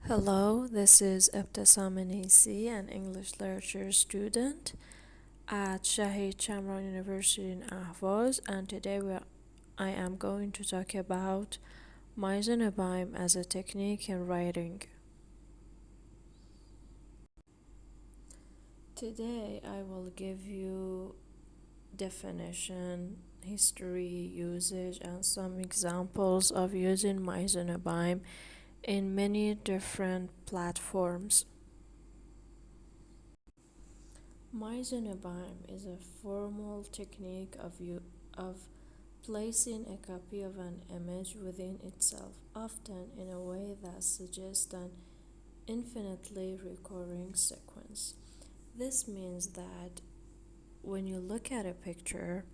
Hello, this is Mise, an English literature student at Shahid Shamran University in Ahvaz, and today I am going to talk about Mise and abyme as a technique in writing. Today I will give you definition, history, usage, and some examples of using Mise and abyme in many different platforms. Mise and abyme is a formal technique of placing a copy of an image within itself, often in a way that suggests an infinitely recurring sequence. This means that when you look at a picture,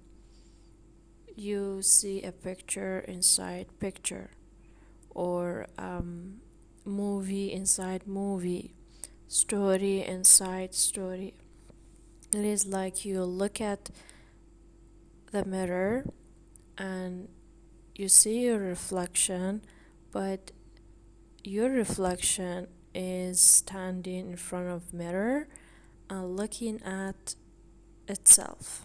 you see a picture inside picture, or movie inside movie, story inside story. It is like you look at the mirror and you see your reflection, but your reflection is standing in front of mirror and looking at itself.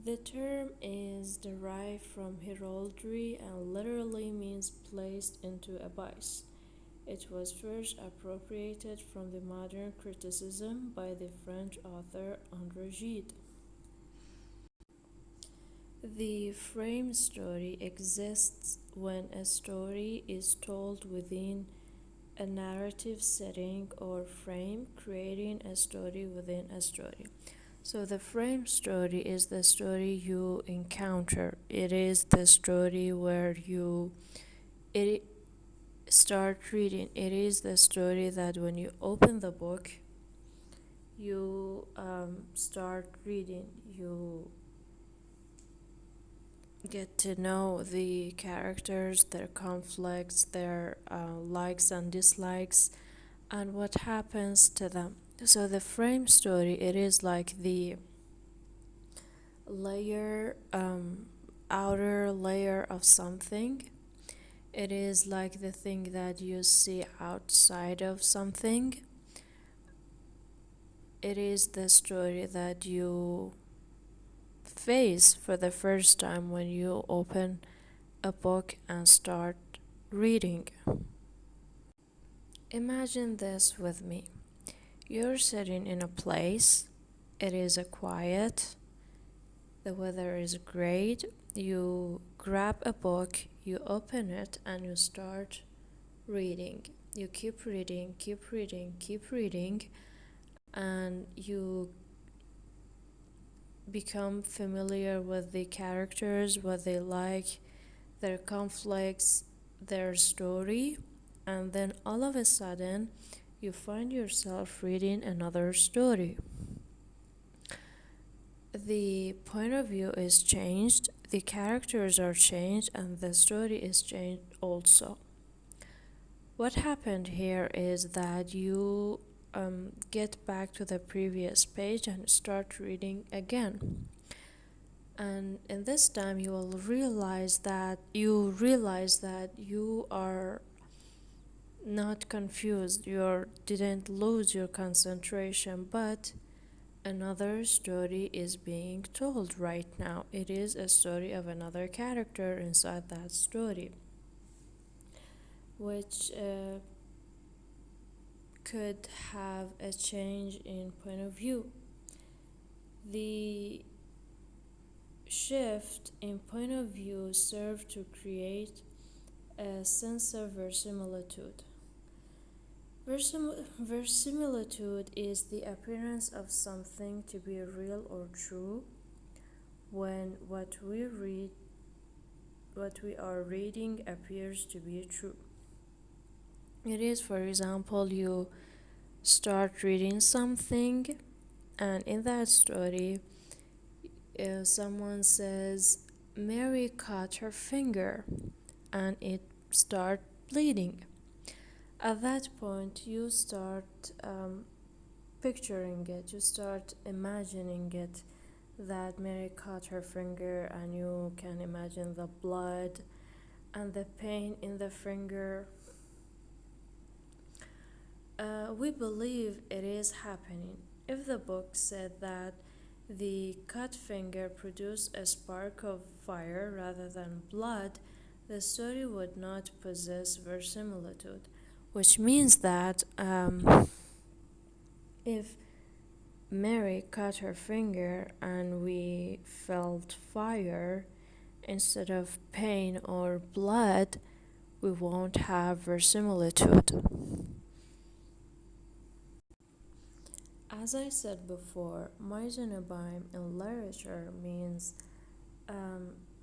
The term is derived from heraldry and literally means placed into a abyme. It was first appropriated from the modern criticism by the French author André Gide. The frame story exists when a story is told within a narrative setting or frame, creating a story within a story. So the frame story is the story you encounter. It is the story where you start reading. It is the story that when you open the book, you start reading. You get to know the characters, their conflicts, their likes and dislikes, and what happens to them. So the frame story, it is like the layer, outer layer of something. It is like the thing that you see outside of something. It is the story that you face for the first time when you open a book and start reading. Imagine this with me. You're sitting in a place, it is a quiet, the weather is great, you grab a book, you open it, and you start reading. You keep reading, keep reading, keep reading, and you become familiar with the characters, what they like, their conflicts, their story, and then all of a sudden you find yourself reading another story. The point of view is changed, the characters are changed, and the story is changed also. What happened here is that you get back to the previous page and start reading again. And in this time you will realize that you are not confused, you didn't lose your concentration, but another story is being told right now. It is a story of another character inside that story, which could have a change in point of view. The shift in point of view served to create a sense of verisimilitude. Verisimilitude is the appearance of something to be real or true when what we are reading appears to be true. It is, for example, you start reading something, and in that story, someone says, Mary cut her finger, and it starts bleeding. At that point, you start picturing it, you start imagining it, that Mary cut her finger, and you can imagine the blood and the pain in the finger. We believe it is happening. If the book said that the cut finger produced a spark of fire rather than blood, the story would not possess verisimilitude, which means that if Mary cut her finger and we felt fire instead of pain or blood, we won't have verisimilitude. As I said before, Mise abyme in literature means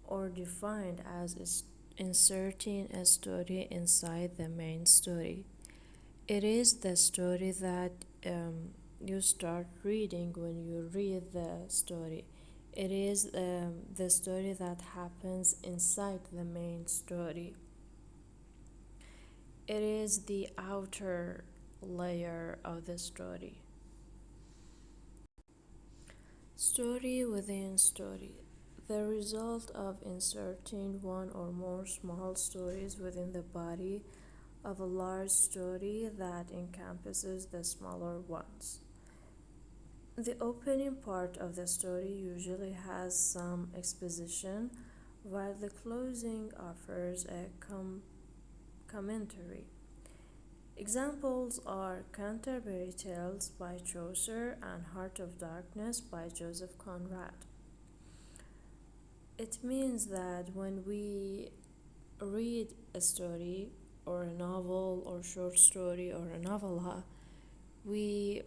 or defined as inserting a story inside the main story. It is the story that you start reading when you read the story. It is the story that happens inside the main story. It is the outer layer of the story. Story within story. The result of inserting one or more small stories within the body of a large story that encompasses the smaller ones. The opening part of the story usually has some exposition, while the closing offers a commentary. Examples are Canterbury Tales by Chaucer and Heart of Darkness by Joseph Conrad. It means that when we read a story or a novel or short story or a novella, we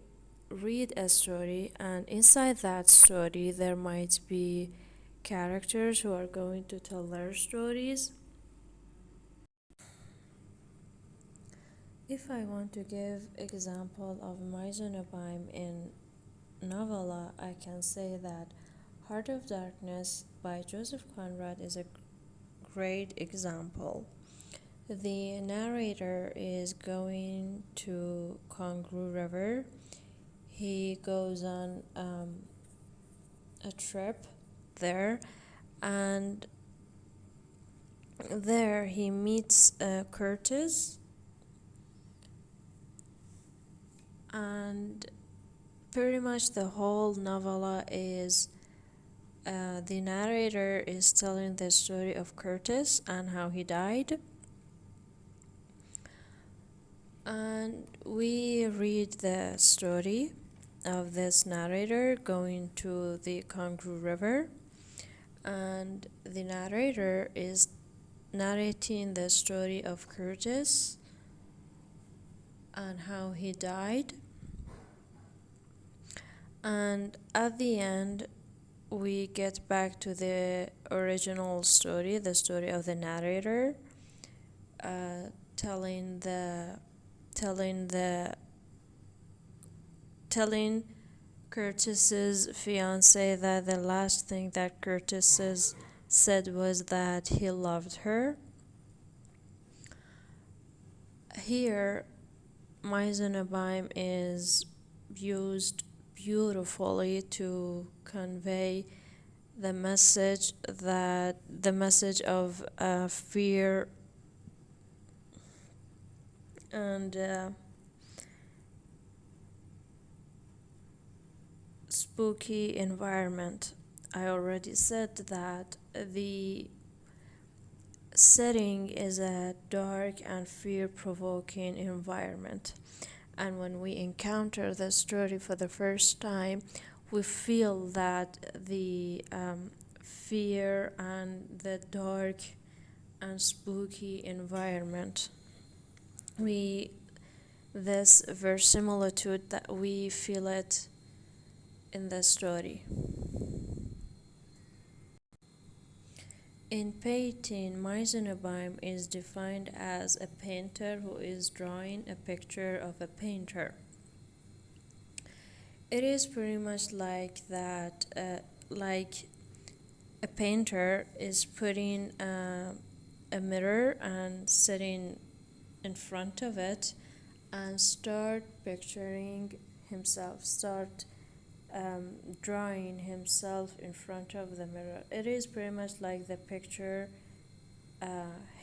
read a story, and inside that story there might be characters who are going to tell their stories. If I want to give example of Mise abyme in novella, I can say that Heart of Darkness by Joseph Conrad is a great example. The narrator is going to Congo River. He goes on a trip there, and there he meets Curtis, and pretty much the whole novella is the narrator is telling the story of Curtis and how he died. And we read the story of this narrator going to the Congo River, and the narrator is narrating the story of Curtis and how he died. And at the end, we get back to the original story, the story of the narrator, telling Curtis's fiance that the last thing that Curtis said was that he loved her. Here, Mise abyme is used beautifully to convey the message of fear and spooky environment. I already said that the setting is a dark and fear-provoking environment, and when we encounter the story for the first time, we feel that the fear and the dark and spooky environment, this verisimilitude that we feel it in the story. In painting, Mise abyme is defined as a painter who is drawing a picture of a painter. It is pretty much like that, like a painter is putting a mirror and sitting in front of it and start picturing himself, start drawing himself in front of the mirror. It is pretty much like the picture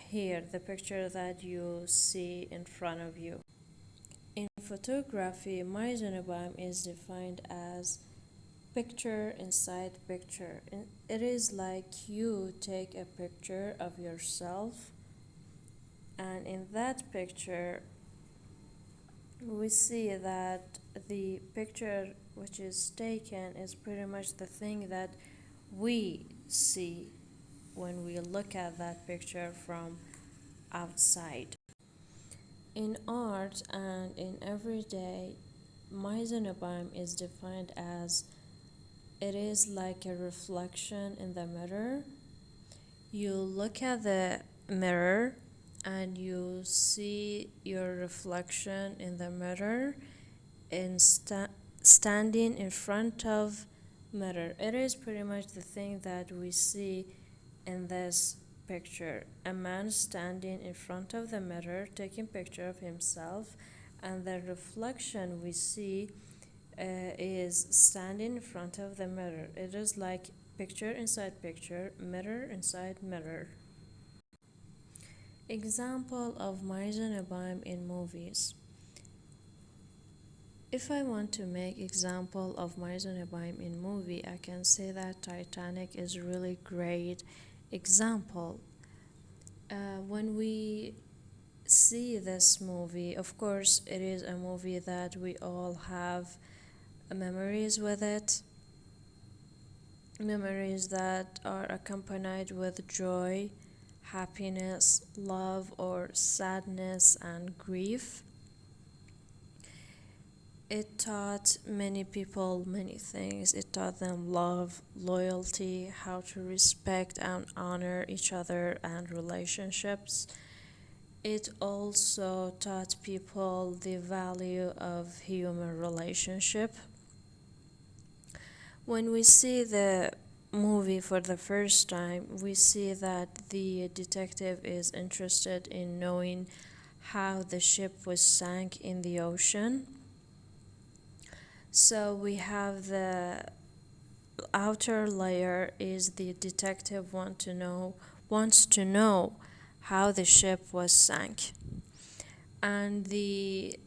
here, the picture that you see in front of you. In photography, Mise abyme is defined as picture inside picture. It is like you take a picture of yourself, and in that picture, we see that the picture which is taken is pretty much the thing that we see when we look at that picture from outside. In art and in everyday, Mise abyme is defined as it is like a reflection in the mirror. You look at the mirror and you see your reflection in the mirror in standing in front of mirror. It is pretty much the thing that we see in this picture. A man standing in front of the mirror taking picture of himself, and the reflection we see is standing in front of the mirror. It is like picture inside picture, mirror inside mirror. Example of Mise abyme in movies. If I want to make example of Mise abyme in movie, I can say that Titanic is really great example. When we see this movie, of course, it is a movie that we all have memories with it, memories that are accompanied with joy, happiness, love, or sadness and grief. It taught many people many things. It taught them love, loyalty, how to respect and honor each other and relationships. It also taught people the value of human relationship. When we see the movie for the first time, we see that the detective is interested in knowing how the ship was sank in the ocean. So we have the outer layer is the detective wants to know how the ship was sank. And the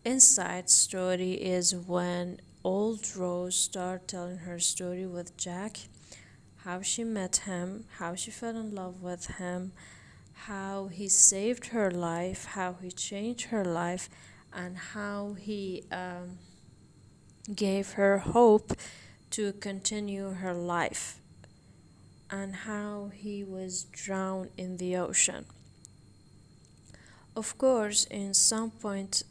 inside story is when old Rose started telling her story with Jack, how she met him, how she fell in love with him, how he saved her life, how he changed her life, and how he gave her hope to continue her life, and how he was drowned in the ocean. Of course, in some points,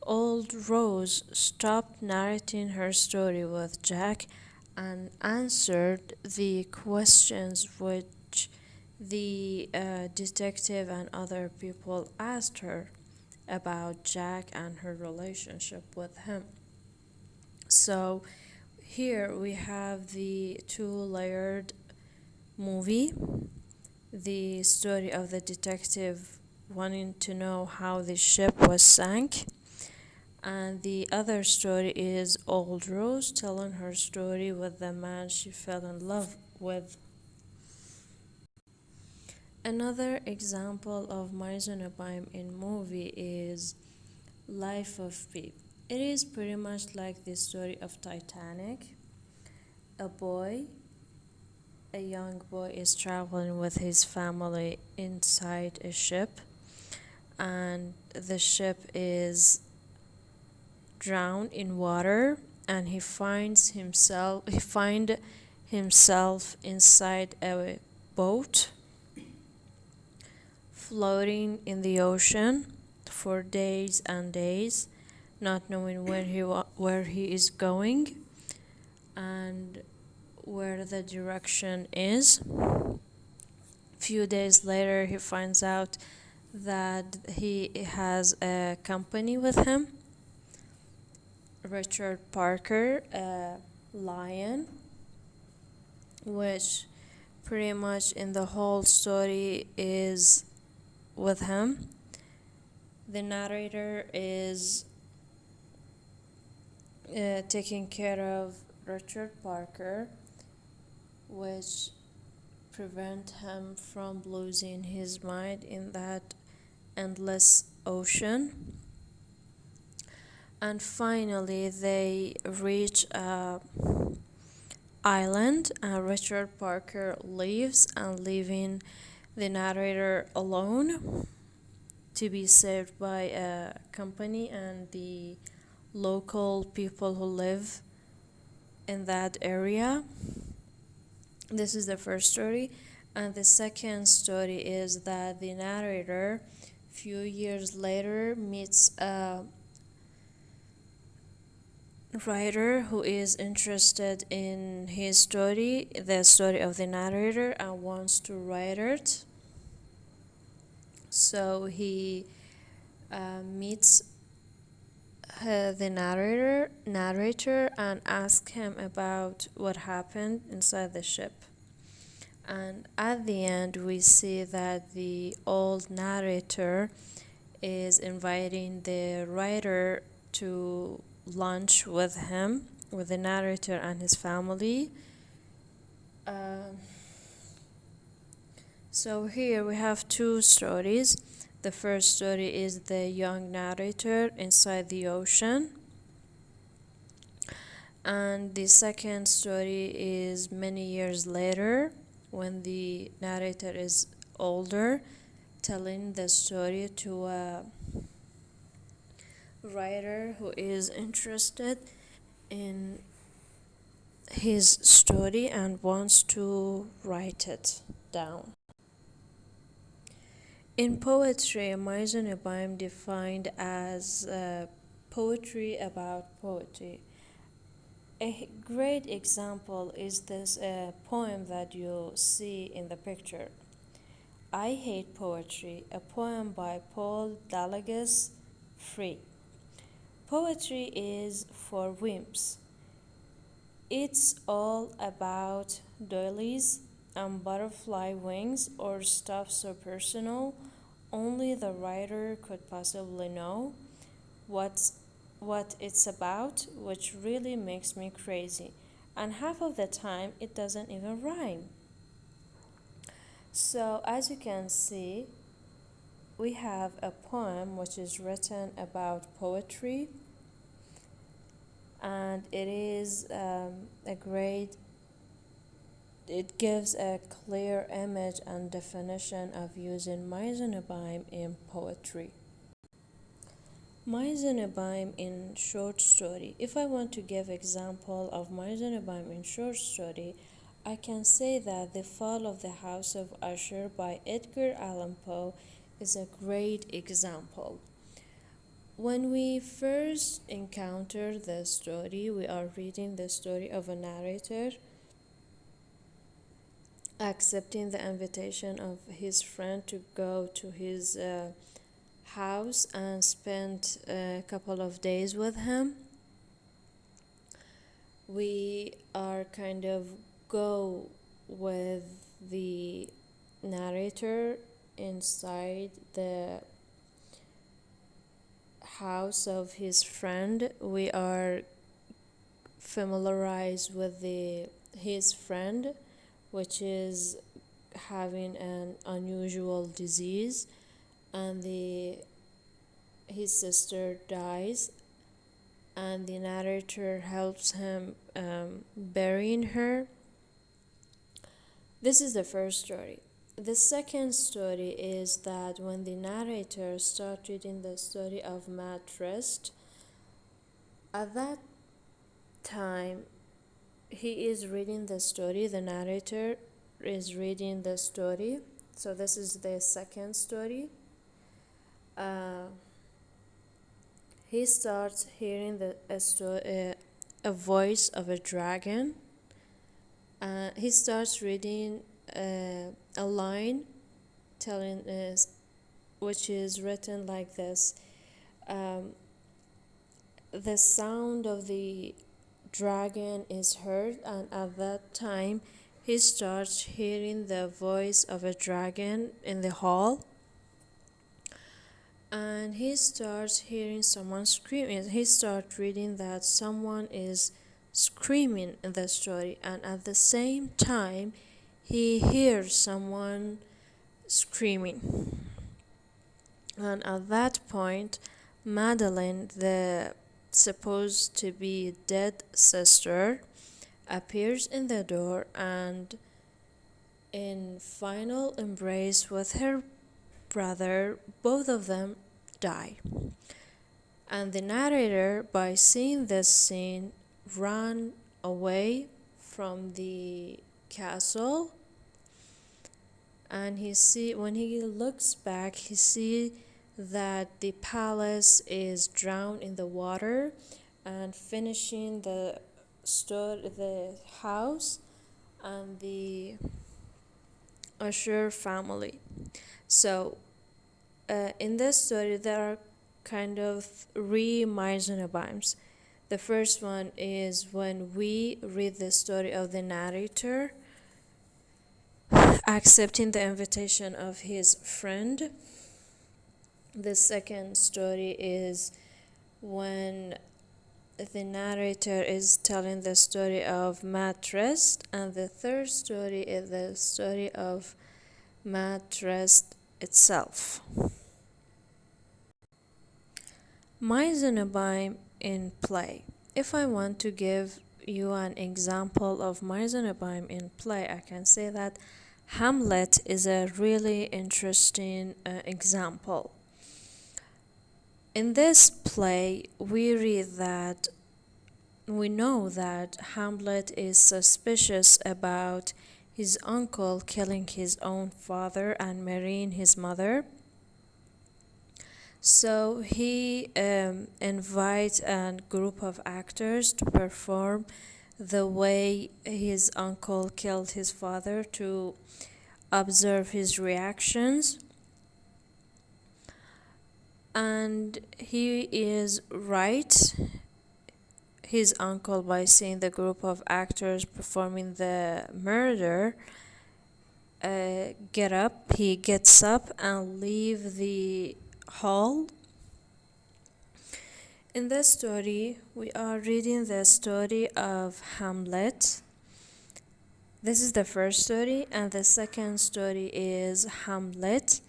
old Rose stopped narrating her story with Jack and answered the questions which the detective and other people asked her about Jack and her relationship with him. So here we have the two-layered movie, the story of the detective wanting to know how the ship was sank, and the other story is old Rose telling her story with the man she fell in love with. Another example of Mise abyme in movie is Life of Pi. It is pretty much like the story of Titanic. A young boy is traveling with his family inside a ship, and the ship is drowned in water, and he finds himself inside a boat floating in the ocean for days and days, not knowing where he is going and where the direction is. Few days later, he finds out that he has a company with him, Richard Parker, a lion, which pretty much in the whole story is with him. The narrator is taking care of Richard Parker, which prevent him from losing his mind in that endless ocean. And finally, they reach a island, and Richard Parker leaves and leaving the narrator alone to be saved by a company and the local people who live in that area. This is the first story. And the second story is that the narrator, few years later, meets a writer who is interested in his story, the story of the narrator, and wants to write it. So he meets the narrator and asks him about what happened inside the ship. And at the end, we see that the old narrator is inviting the writer to lunch with him, with the narrator and his family. So here we have two stories. The first story is the young narrator inside the ocean. And the second story is many years later, when the narrator is older, telling the story to a writer who is interested in his story and wants to write it down. In poetry, Mise and abyme defined as poetry about poetry. A great example is this poem that you see in the picture. I Hate Poetry, a poem by Paul Dalagus Free. Poetry is for wimps. It's all about doilies and butterfly wings or stuff so personal only the writer could possibly know what it's about, which really makes me crazy. And half of the time it doesn't even rhyme. So as you can see, we have a poem which is written about poetry, and it gives a clear image and definition of using Mise and abyme in poetry. Mise and abyme in short story. If I want to give example of Mise and abyme in short story, I can say that The Fall of the House of Usher by Edgar Allan Poe is a great example. When we first encounter the story, we are reading the story of a narrator accepting the invitation of his friend to go to his house and spend a couple of days with him. We are kind of go with the narrator inside the house of his friend. We are familiarized with his friend, which is having an unusual disease, and his sister dies, and the narrator helps him burying her. This is the first story. The second story is that when the narrator starts reading the story of Matt Rest, at that time he is reading the story, the narrator is reading the story. So this is the second story. He starts hearing a voice of a dragon. He starts reading a line telling us, which is written like this. The sound of the dragon is heard, and at that time he starts hearing the voice of a dragon in the hall, and he starts hearing someone screaming. He starts reading that someone is screaming in the story, and at the same time he hears someone screaming. And at that point, Madeline, the supposed to be dead sister, appears in the door and, in final embrace with her brother, both of them die. And the narrator, by seeing this scene, ran away from the castle, and when he looks back, he see that the palace is drowned in the water, and finishing the house and the Usher family. So in this story, there are kind of three Mise and abymes. The first one is when we read the story of the narrator accepting the invitation of his friend. The second story is when the narrator is telling the story of Matt Rest, and the third story is the story of Matt Rest itself. Mise and abyme in play. If I want to give you an example of Mise and abyme in play, I can say that Hamlet is a really interesting example. In this play, we know that Hamlet is suspicious about his uncle killing his own father and marrying his mother. So he invites a group of actors to perform the way his uncle killed his father, to observe his reactions. And he is right, his uncle, by seeing the group of actors performing the murder, he gets up and leave the hall. In this story, we are reading the story of Hamlet. This is the first story, and the second story is Hamlet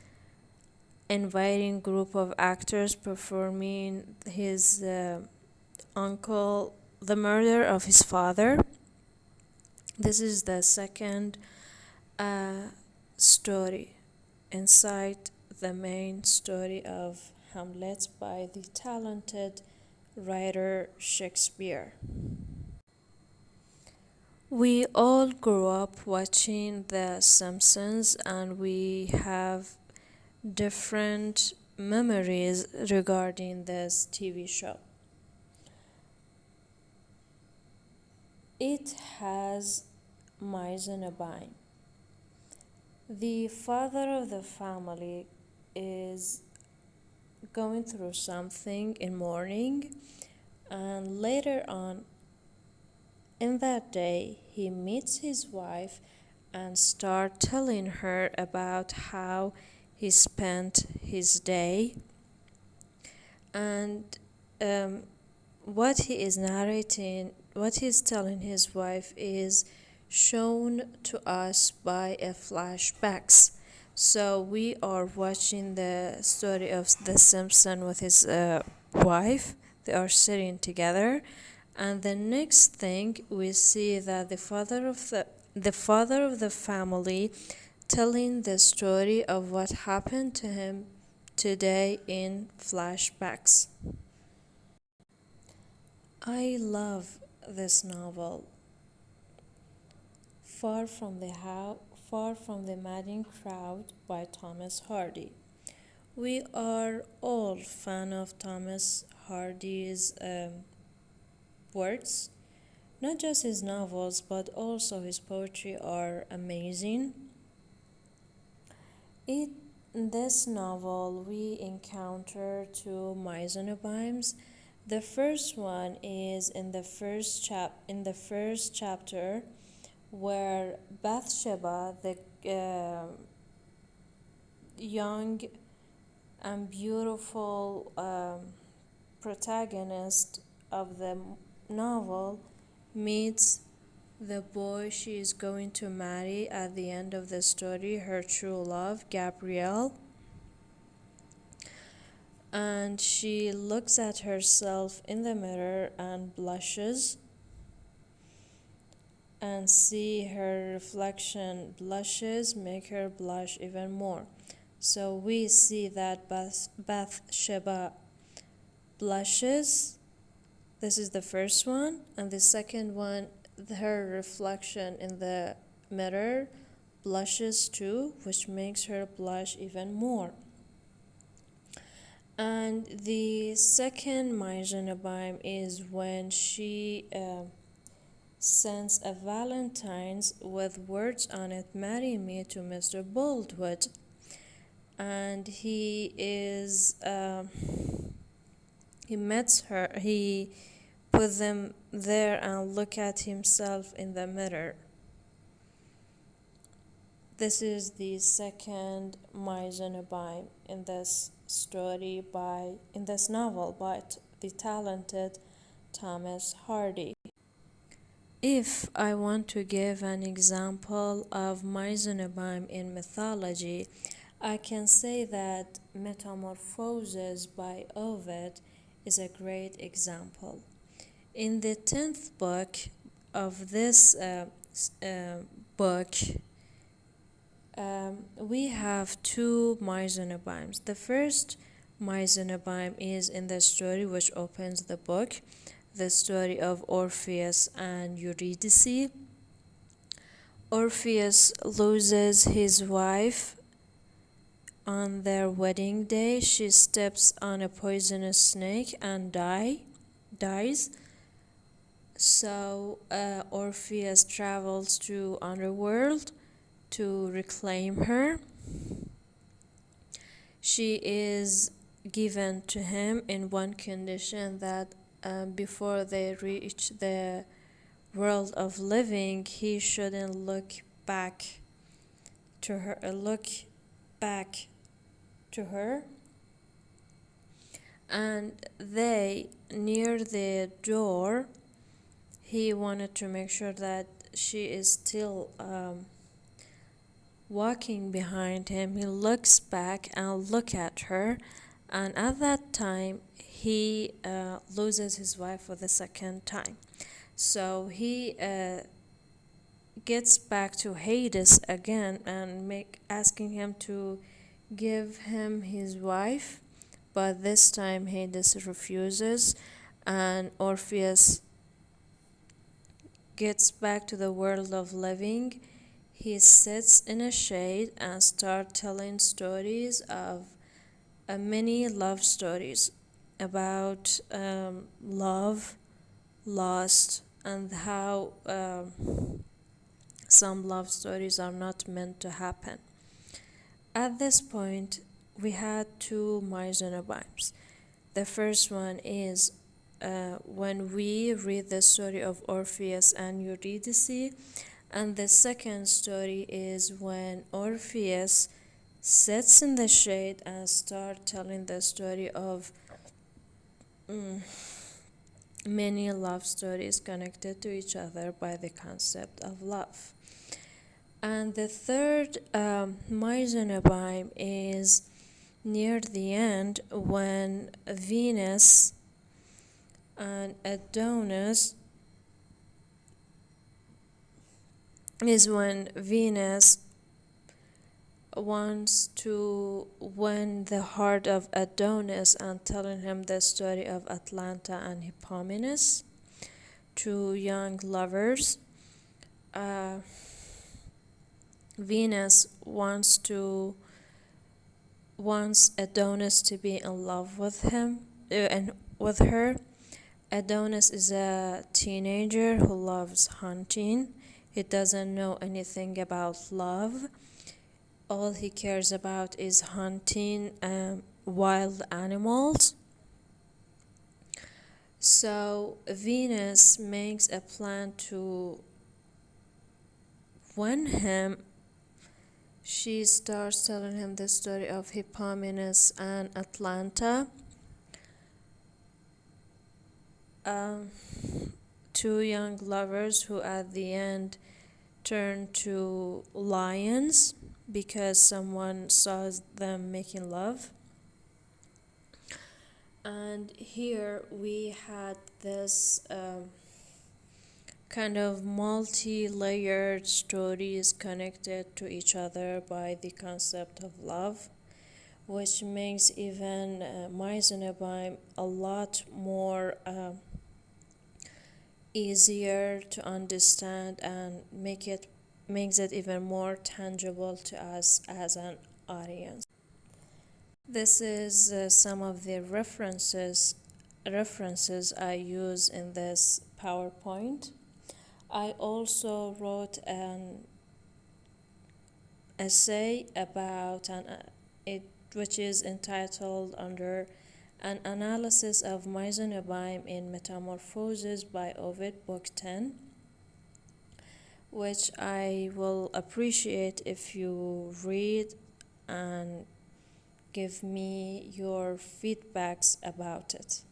inviting group of actors performing his uncle, the murder of his father. This is the second story inside the main story of Hamlet by the talented writer Shakespeare. We all grew up watching The Simpsons, and we have different memories regarding this TV show. It has Mise and abyme. The father of the family is going through something in mourning, and later on in that day he meets his wife and start telling her about how he spent his day. And what he is narrating, what he's telling his wife, is shown to us by a flashbacks. So we are watching the story of the Simpson with his wife. They are sitting together, and the next thing we see that the father of the family telling the story of what happened to him today in flashbacks. I love this novel. Far from the Madding Crowd by Thomas Hardy. We are all fan of Thomas Hardy's works. Not just his novels, but also his poetry are amazing. In this novel, we encounter two Mise and abymes. The first one is in the first chapter, where Bathsheba, the young and beautiful protagonist of the novel, meets the boy she is going to marry at the end of the story, her true love, Gabriel. and she looks at herself in the mirror and blushes, and see her reflection blushes make her blush even more. So we see that Bathsheba blushes. This is the first one. And the second one, her reflection in the mirror blushes too, which makes her blush even more. And the second Mise abyme is when she sends a Valentine's with words on it, "Marry me," to Mr. Boldwood. And he meets her, he put them there and look at himself in the mirror. This is the second Mise abyme in this story in this novel by the talented Thomas Hardy. If I want to give an example of Mise abyme in mythology, I can say that Metamorphoses by Ovid is a great example. In the 10th book of this book, we have two Mise abymes. The first Mise abyme is in the story which opens the book, the story of Orpheus and Eurydice. Orpheus loses his wife on their wedding day. She steps on a poisonous snake and dies. So Orpheus travels to underworld to reclaim her. She is given to him in one condition, that before they reach the world of living, he shouldn't look back to her. And they, near the door, he wanted to make sure that she is still walking behind him. He looks back and look at her, and at that time he loses his wife for the second time. So he gets back to Hades again and asking him to give him his wife, but this time Hades refuses, and Orpheus gets back to the world of living. He sits in a shade and starts telling stories of many love stories about love, lost, and how some love stories are not meant to happen. At this point, we had two Mise abymes. The first one is when we read the story of Orpheus and Eurydice, and the second story is when Orpheus sits in the shade and starts telling the story of many love stories connected to each other by the concept of love. And the third Mise abyme is near the end, when Venus and Adonis is when Venus wants to win the heart of Adonis and telling him the story of Atlanta and Hippomenes, two young lovers. Venus wants Adonis to be in love with him and with her. Adonis is a teenager who loves hunting. He doesn't know anything about love. All he cares about is hunting wild animals. So Venus makes a plan to win him. She starts telling him the story of Hippomenes and Atlanta, two young lovers who at the end turn to lions because someone saw them making love. And here we had this kind of multi-layered stories connected to each other by the concept of love, which makes even Mise and abyme a lot more easier to understand and makes it even more tangible to us as an audience. This is some of the references I use in this PowerPoint. I also wrote an essay about it, which is entitled under an analysis of Mise and abyme in Metamorphosis by Ovid, Book 10, which I will appreciate if you read and give me your feedbacks about it.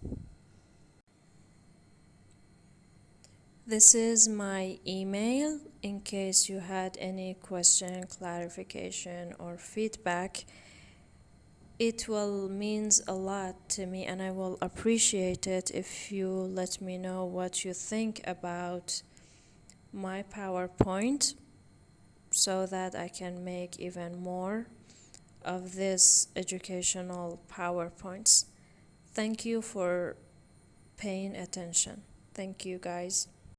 This is my email in case you had any question, clarification, or feedback. It will means a lot to me, and I will appreciate it if you let me know what you think about my PowerPoint so that I can make even more of this educational PowerPoints. Thank you for paying attention. Thank you, guys.